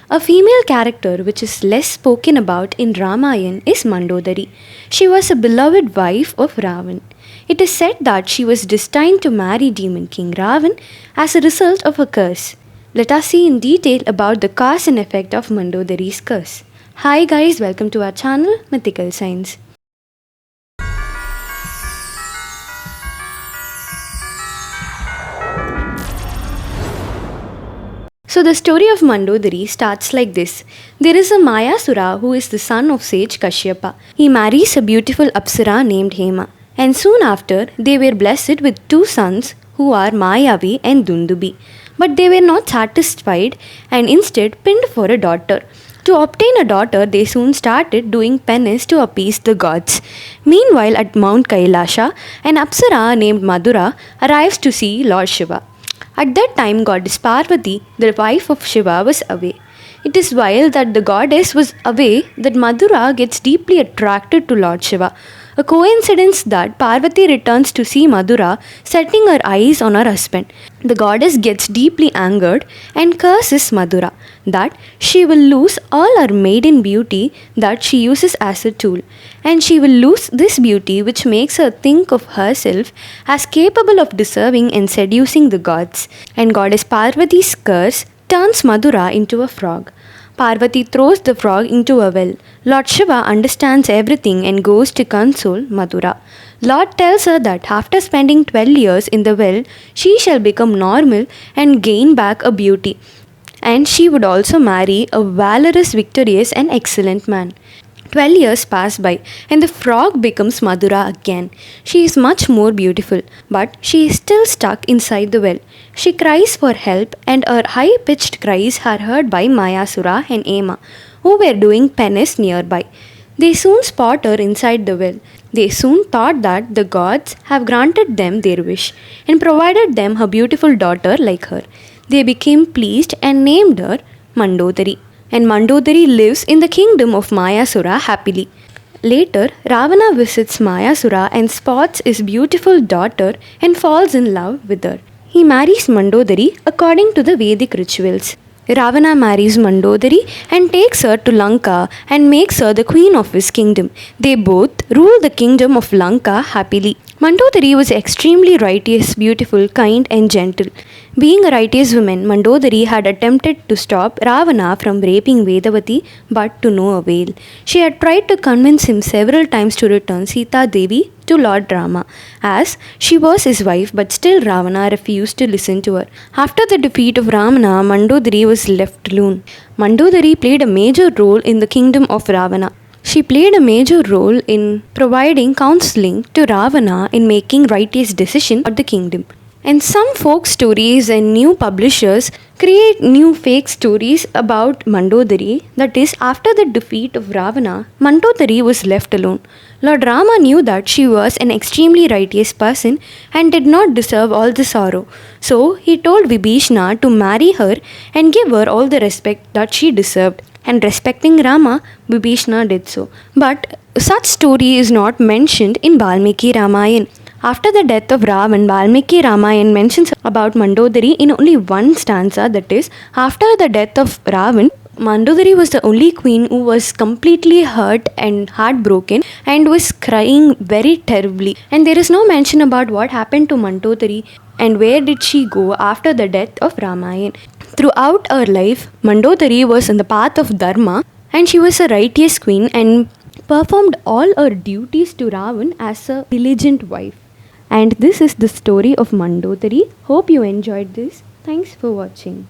A female character which is less spoken about in Ramayana is Mandodari. She was a beloved wife of Ravan. It is said that she was destined to marry demon king Ravan as a result of a curse. Let us see in detail about the cause and effect of Mandodari's curse. Hi guys, welcome to our channel Mythical Science. So the story of Mandodari starts like this. There is a Mayasura who is the son of sage Kashyapa. He marries a beautiful Apsara named Hema. And soon after, they were blessed with two sons who are Mayavi and Dundubi. But they were not satisfied and instead pinned for a daughter. To obtain a daughter, they soon started doing penance to appease the gods. Meanwhile, at Mount Kailasha, an Apsara named Madura arrives to see Lord Shiva. At that time, goddess Parvati, the wife of Shiva, was away. It is while that the goddess was away that Madura gets deeply attracted to Lord Shiva. A coincidence that Parvati returns to see Madura, setting her eyes on her husband. The goddess gets deeply angered and curses Madura that she will lose all her maiden beauty that she uses as a tool, and she will lose this beauty which makes her think of herself as capable of deserving and seducing the gods. And goddess Parvati's curse turns Madura into a frog. Parvati throws the frog into a well. Lord Shiva understands everything and goes to console Madura. Lord tells her that after spending 12 years in the well, she shall become normal and gain back a beauty. And she would also marry a valorous, victorious, and excellent man. 12 years pass by and the frog becomes Madura again. She is much more beautiful, but she is still stuck inside the well. She cries for help and her high pitched cries are heard by Mayasura and Hema, who were doing penance nearby. They soon spot her inside the well. They soon thought that the gods have granted them their wish and provided them a beautiful daughter like her. They became pleased and named her Mandodari. And Mandodari lives in the kingdom of Mayasura happily. Later, Ravana visits Mayasura and spots his beautiful daughter and falls in love with her. He marries Mandodari according to the Vedic rituals. Ravana marries Mandodari and takes her to Lanka and makes her the queen of his kingdom. They both rule the kingdom of Lanka happily. Mandodari was extremely righteous, beautiful, kind, and gentle. Being a righteous woman, Mandodari had attempted to stop Ravana from raping Vedavati, but to no avail. She had tried to convince him several times to return Sita Devi to Lord Rama, as she was his wife, but still Ravana refused to listen to her. After the defeat of Ravana, Mandodari was left alone. Mandodari played a major role in the kingdom of Ravana. She played a major role in providing counseling to Ravana in making righteous decisions for the kingdom. And some folk stories and new publishers create new fake stories about Mandodari. That is, after the defeat of Ravana, Mandodari was left alone. Lord Rama knew that she was an extremely righteous person and did not deserve all the sorrow. So he told Vibhishana to marry her and give her all the respect that she deserved. And respecting Rama, Vibhishana did so. But such story is not mentioned in Valmiki Ramayana. After the death of Ravan, Valmiki Ramayana mentions about Mandodari in only one stanza, that is, after the death of Ravan, Mandodari was the only queen who was completely hurt and heartbroken and was crying very terribly. And there is no mention about what happened to Mandodari and where did she go after the death of Ramayana. Throughout her life, Mandodari was on the path of Dharma and she was a righteous queen and performed all her duties to Ravan as a diligent wife. And this is the story of Mandodari. Hope you enjoyed this. Thanks for watching.